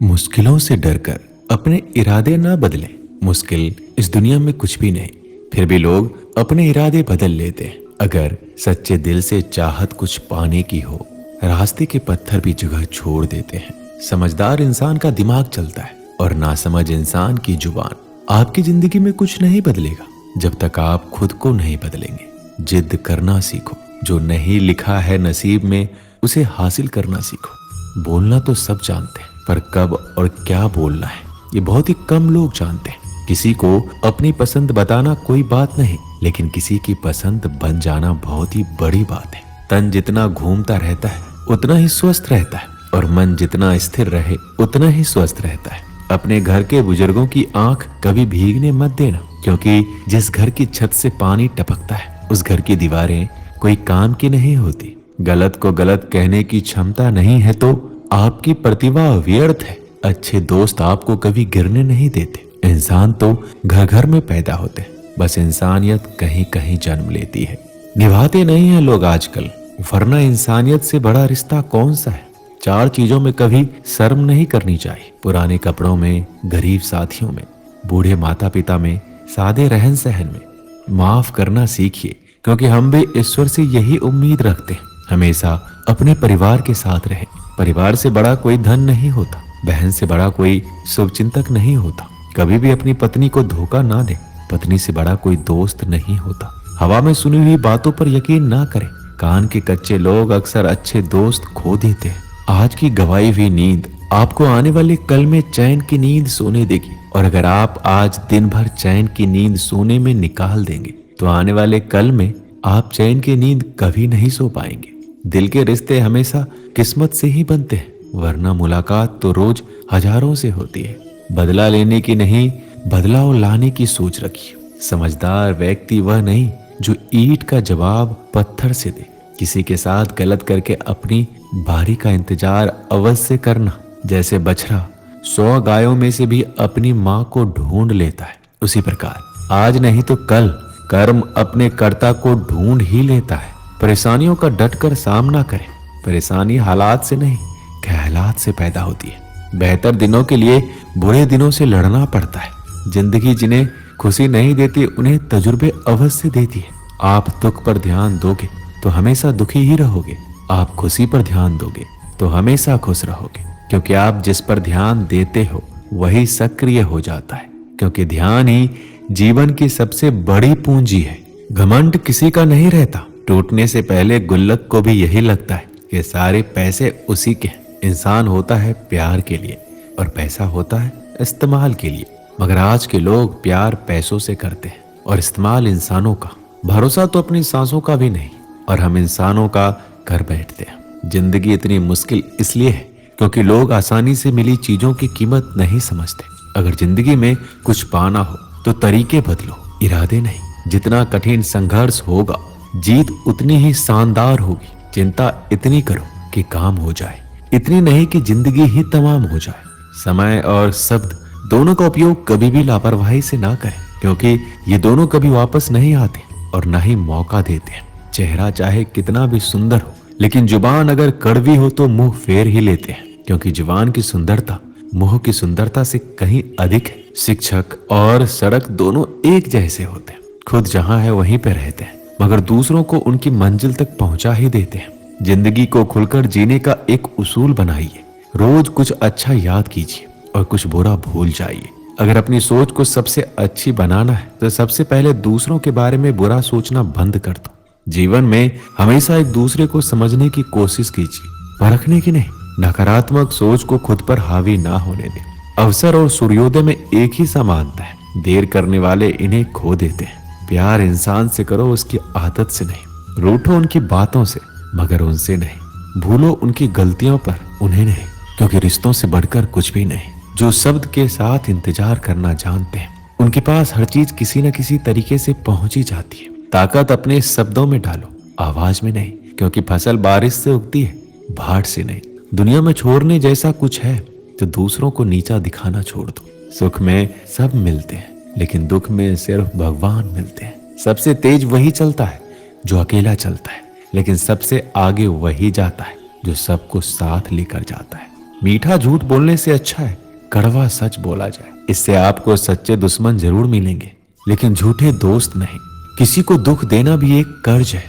मुश्किलों से डरकर अपने इरादे ना बदलें। मुश्किल इस दुनिया में कुछ भी नहीं, फिर भी लोग अपने इरादे बदल लेते हैं। अगर सच्चे दिल से चाहत कुछ पाने की हो, रास्ते के पत्थर भी जगह छोड़ देते हैं। समझदार इंसान का दिमाग चलता है और नासमझ इंसान की जुबान। आपकी जिंदगी में कुछ नहीं बदलेगा जब तक आप खुद को नहीं बदलेंगे। जिद करना सीखो, जो नहीं लिखा है नसीब में उसे हासिल करना सीखो। बोलना तो सब जानते हैं, पर कब और क्या बोलना है ये बहुत ही कम लोग जानते हैं। किसी को अपनी पसंद बताना कोई बात नहीं, लेकिन किसी की पसंद बन जाना बहुत ही बड़ी बात है। तन जितना घूमता रहता है उतना ही स्वस्थ रहता है, और मन जितना स्थिर रहे उतना ही स्वस्थ रहता है। अपने घर के बुजुर्गों की आंख कभी भीगने मत देना, क्योंकि जिस घर की छत से पानी टपकता है उस घर की दीवारें कोई काम की नहीं होती। गलत को गलत कहने की क्षमता नहीं है तो आपकी प्रतिभा व्यर्थ है। अच्छे दोस्त आपको कभी गिरने नहीं देते। इंसान तो घर घर में पैदा होते हैं, बस इंसानियत कहीं कहीं जन्म लेती है। निभाते नहीं हैं लोग आजकल, वरना इंसानियत से बड़ा रिश्ता कौन सा है। 4 चीजों में कभी शर्म नहीं करनी चाहिए। पुराने कपड़ों में, गरीब साथियों में, बूढ़े माता पिता में, सादे रहन सहन में। माफ करना सीखिए, क्योंकि हम भी ईश्वर से यही उम्मीद रखते हैं। हमेशा अपने परिवार के साथ रहें। परिवार से बड़ा कोई धन नहीं होता, बहन से बड़ा कोई शुभचिंतक नहीं होता। कभी भी अपनी पत्नी को धोखा ना दे। पत्नी से बड़ा कोई दोस्त नहीं होता। हवा में सुनी हुई बातों पर यकीन ना करें। कान के कच्चे लोग अक्सर अच्छे दोस्त खो देते हैं। आज की गवाई हुई नींद आपको आने वाले कल में चैन की नींद सोने देगी, और अगर आप आज दिन भर चैन की नींद सोने में निकाल देंगे तो आने वाले कल में आप चैन की नींद कभी नहीं सो पाएंगे। दिल के रिश्ते हमेशा किस्मत से ही बनते हैं, वरना मुलाकात तो रोज हजारों से होती है। बदला लेने की नहीं, बदलाव लाने की सोच रखिए। समझदार व्यक्ति वह नहीं जो ईंट का जवाब पत्थर से दे। किसी के साथ गलत करके अपनी बारी का इंतजार अवश्य करना। जैसे बछड़ा 100 गायों में से भी अपनी माँ को ढूंढ लेता है, उसी प्रकार आज नहीं तो कल कर्म अपने कर्ता को ढूंढ ही लेता है। परेशानियों का डटकर सामना करें। परेशानी हालात से नहीं, ख्यालात से पैदा होती है। बेहतर दिनों के लिए बुरे दिनों से लड़ना पड़ता है। जिंदगी जिन्हें खुशी नहीं देती उन्हें तजुर्बे अवश्य देती है। आप दुख पर ध्यान दोगे तो हमेशा दुखी ही रहोगे। आप खुशी पर ध्यान दोगे तो हमेशा खुश रहोगे, क्योंकि आप जिस पर ध्यान देते हो वही सक्रिय हो जाता है। क्योंकि ध्यान ही जीवन की सबसे बड़ी पूंजी है। घमंड किसी का नहीं रहता। टूटने से पहले गुल्लक को भी यही लगता है कि सारे पैसे उसी के हैं। इंसान होता है प्यार के लिए और पैसा होता है इस्तेमाल के लिए, मगर आज के लोग प्यार पैसों से करते हैं और इस्तेमाल इंसानों का। भरोसा तो अपनी सांसों का भी नहीं, और हम इंसानों का कर बैठते हैं। जिंदगी इतनी मुश्किल इसलिए है क्योंकि लोग आसानी से मिली चीजों की कीमत नहीं समझते। अगर जिंदगी में कुछ पाना हो तो तरीके बदलो, इरादे नहीं। जितना कठिन संघर्ष होगा जीत उतनी ही शानदार होगी। चिंता इतनी करो कि काम हो जाए, इतनी नहीं कि जिंदगी ही तमाम हो जाए। समय और शब्द दोनों का उपयोग कभी भी लापरवाही से ना करें, क्योंकि ये दोनों कभी वापस नहीं आते और ना ही मौका देते हैं। चेहरा चाहे कितना भी सुंदर हो, लेकिन जुबान अगर कड़वी हो तो मुंह फेर ही लेते हैं, क्योंकि जुबान की सुंदरता मुंह की सुंदरता से कहीं अधिक है। शिक्षक और सड़क दोनों एक जैसे होते हैं। खुद जहां है वहीं पे रहते हैं, मगर दूसरों को उनकी मंजिल तक पहुंचा ही देते हैं। जिंदगी को खुलकर जीने का एक उसूल बनाइए। रोज कुछ अच्छा याद कीजिए और कुछ बुरा भूल जाइए। अगर अपनी सोच को सबसे अच्छी बनाना है तो सबसे पहले दूसरों के बारे में बुरा सोचना बंद कर दो। जीवन में हमेशा एक दूसरे को समझने की कोशिश कीजिए, परखने की नहीं। नकारात्मक सोच को खुद पर हावी ना होने दें। अवसर और सूर्योदय में एक ही समानता है। देर करने वाले इन्हें खो देते हैं। प्यार इंसान से करो, उसकी आदत से नहीं। रूठो उनकी बातों से, मगर उनसे नहीं। भूलो उनकी गलतियों पर, उन्हें नहीं, क्योंकि रिश्तों से बढ़कर कुछ भी नहीं। जो शब्द के साथ इंतजार करना जानते हैं उनके पास हर चीज किसी न किसी तरीके से पहुंची जाती है। ताकत अपने शब्दों में डालो, आवाज में नहीं, क्योंकि फसल बारिश से उगती है, बाढ़ से नहीं। दुनिया में छोड़ने जैसा कुछ है तो दूसरों को नीचा दिखाना छोड़ दो। सुख में सब मिलते हैं, लेकिन दुख में सिर्फ भगवान मिलते हैं। सबसे तेज वही चलता है जो अकेला चलता है, लेकिन सबसे आगे वही जाता है जो सबको साथ लेकर जाता है। मीठा झूठ बोलने से अच्छा है कड़वा सच बोला जाए। इससे आपको सच्चे दुश्मन जरूर मिलेंगे, लेकिन झूठे दोस्त नहीं। किसी को दुख देना भी एक कर्ज है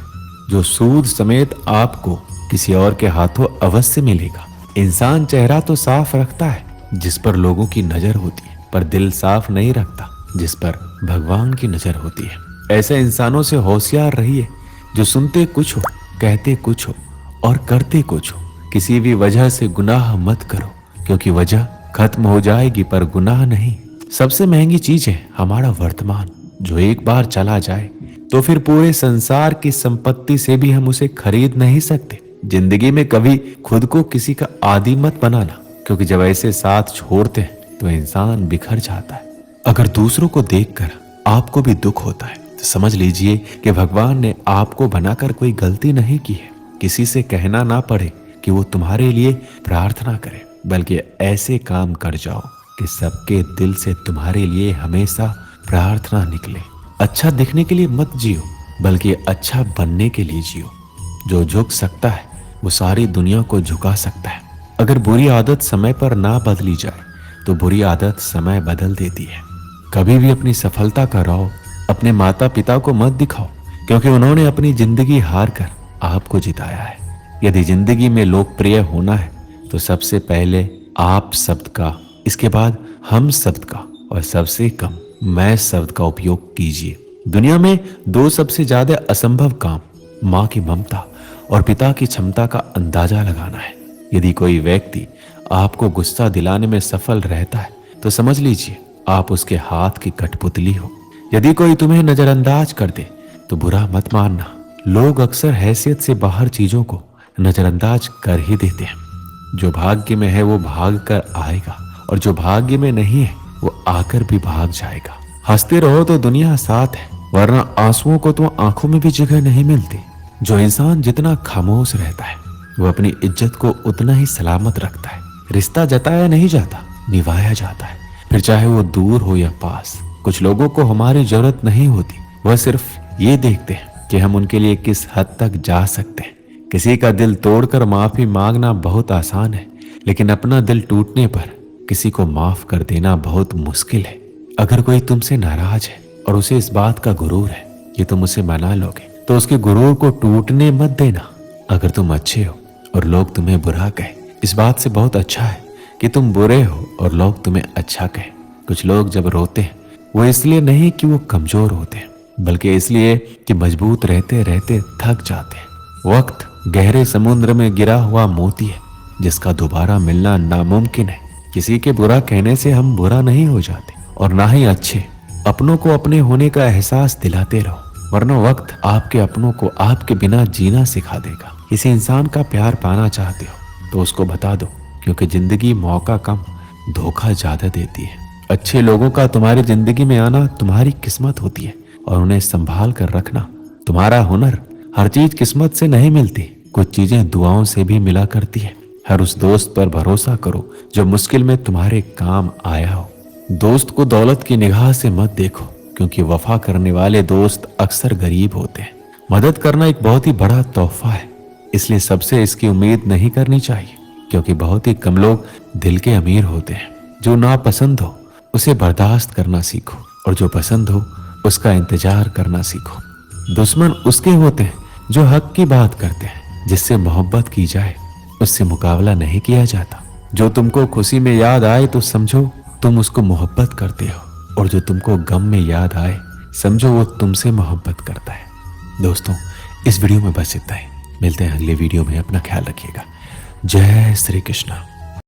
जो सूद समेत आपको किसी और के हाथों अवश्य मिलेगा। इंसान चेहरा तो साफ रखता है जिस पर लोगों की नजर होती है, पर दिल साफ नहीं रखता जिस पर भगवान की नजर होती है। ऐसे इंसानों से होशियार रहिए जो सुनते कुछ हो, कहते कुछ हो और करते कुछ हो। किसी भी वजह से गुनाह मत करो, क्योंकि वजह खत्म हो जाएगी पर गुनाह नहीं। सबसे महंगी चीज है हमारा वर्तमान, जो एक बार चला जाए तो फिर पूरे संसार की संपत्ति से भी हम उसे खरीद नहीं सकते। जिंदगी में कभी खुद को किसी का आदी मत बनाना, क्योंकि जब ऐसे साथ छोड़ते हैं तो इंसान बिखर जाता है। अगर दूसरों को देखकर आपको भी दुख होता है तो समझ लीजिए कि भगवान ने आपको बनाकर कोई गलती नहीं की है। किसी से कहना ना पड़े कि वो तुम्हारे लिए प्रार्थना करे, बल्कि ऐसे काम कर जाओ कि सबके दिल से तुम्हारे लिए हमेशा प्रार्थना निकले। अच्छा दिखने के लिए मत जियो, बल्कि अच्छा बनने के लिए जियो। जो झुक सकता है वो सारी दुनिया को झुका सकता है। अगर बुरी आदत समय पर ना बदली जाए तो बुरी आदत समय बदल देती है। कभी भी अपनी सफलता का राव अपने माता पिता को मत दिखाओ, क्योंकि उन्होंने अपनी जिंदगी हार कर आपको जिताया है। यदि जिंदगी में लोकप्रिय होना है तो सबसे पहले आप शब्द का, इसके बाद हम शब्द का और सबसे कम मैं शब्द का उपयोग कीजिए। दुनिया में दो सबसे ज्यादा असंभव काम माँ की ममता और पिता की क्षमता का अंदाजा लगाना है। यदि कोई व्यक्ति आपको गुस्सा दिलाने में सफल रहता है तो समझ लीजिए आप उसके हाथ की कठपुतली हो। यदि कोई तुम्हें नजरअंदाज कर दे तो बुरा मत मानना। लोग अक्सर हैसियत से बाहर चीजों को नजरअंदाज कर ही देते हैं। जो भाग्य में है वो भाग कर आएगा, और जो भाग्य में नहीं है वो आकर भी भाग जाएगा। हंसते रहो तो दुनिया साथ है, वरना आंसुओं को तो आंखों में भी जगह नहीं मिलती। जो इंसान जितना खामोश रहता है वो अपनी इज्जत को उतना ही सलामत रखता है। रिश्ता जताया नहीं जाता, निभाया जाता है, फिर चाहे वो दूर हो या पास। कुछ लोगों को हमारी जरूरत नहीं होती, वह सिर्फ ये देखते हैं कि हम उनके लिए किस हद तक जा सकते हैं। किसी का दिल तोड़कर माफी मांगना बहुत आसान है, लेकिन अपना दिल टूटने पर किसी को माफ कर देना बहुत मुश्किल है। अगर कोई तुमसे नाराज है और उसे इस बात का गुरूर है कि तुम उसे मना लोगे, तो उसके गुरूर को टूटने मत देना। अगर तुम अच्छे हो और लोग तुम्हें बुरा कहे, इस बात से बहुत अच्छा है कि तुम बुरे हो और लोग तुम्हें अच्छा कहे। कुछ लोग जब रोते हैं वो इसलिए नहीं कि वो कमजोर होते हैं, बल्कि इसलिए कि मजबूत रहते रहते थक जाते हैं। वक्त गहरे समुद्र में गिरा हुआ मोती है जिसका दोबारा मिलना नामुमकिन है। किसी के बुरा कहने से हम बुरा नहीं हो जाते, और ना ही अच्छे। अपनों को अपने होने का एहसास दिलाते रहो, वरना वक्त आपके अपनों को आपके बिना जीना सिखा देगा। किसी इंसान का प्यार पाना चाहते हो तो उसको बता दो, क्योंकि जिंदगी मौका कम धोखा ज्यादा देती है। अच्छे लोगों का तुम्हारी जिंदगी में आना तुम्हारी किस्मत होती है, और उन्हें संभाल कर रखना तुम्हारा हुनर। हर चीज किस्मत से नहीं मिलती, कुछ चीजें दुआओं से भी मिला करती है। हर उस दोस्त पर भरोसा करो जो मुश्किल में तुम्हारे काम आया हो। दोस्त को दौलत की निगाह से मत देखो, क्योंकि वफा करने वाले दोस्त अक्सर गरीब होते हैं। मदद करना एक बहुत ही बड़ा तोहफा है, इसलिए सबसे इसकी उम्मीद नहीं करनी चाहिए, क्योंकि बहुत ही कम लोग दिल के अमीर होते हैं। जो नापसंद हो उसे बर्दाश्त करना सीखो, और जो पसंद हो उसका इंतजार करना सीखो। दुश्मन उसके होते हैं जो हक की बात करते हैं। जिससे मोहब्बत की जाए उससे मुकाबला नहीं किया जाता। जो तुमको खुशी में याद आए तो समझो तुम उसको मोहब्बत करते हो, और जो तुमको गम में याद आए समझो वो तुमसे मोहब्बत करता है। दोस्तों, इस वीडियो में बस इतना ही। मिलते हैं अगले वीडियो में। अपना ख्याल रखिएगा। जय श्री कृष्ण।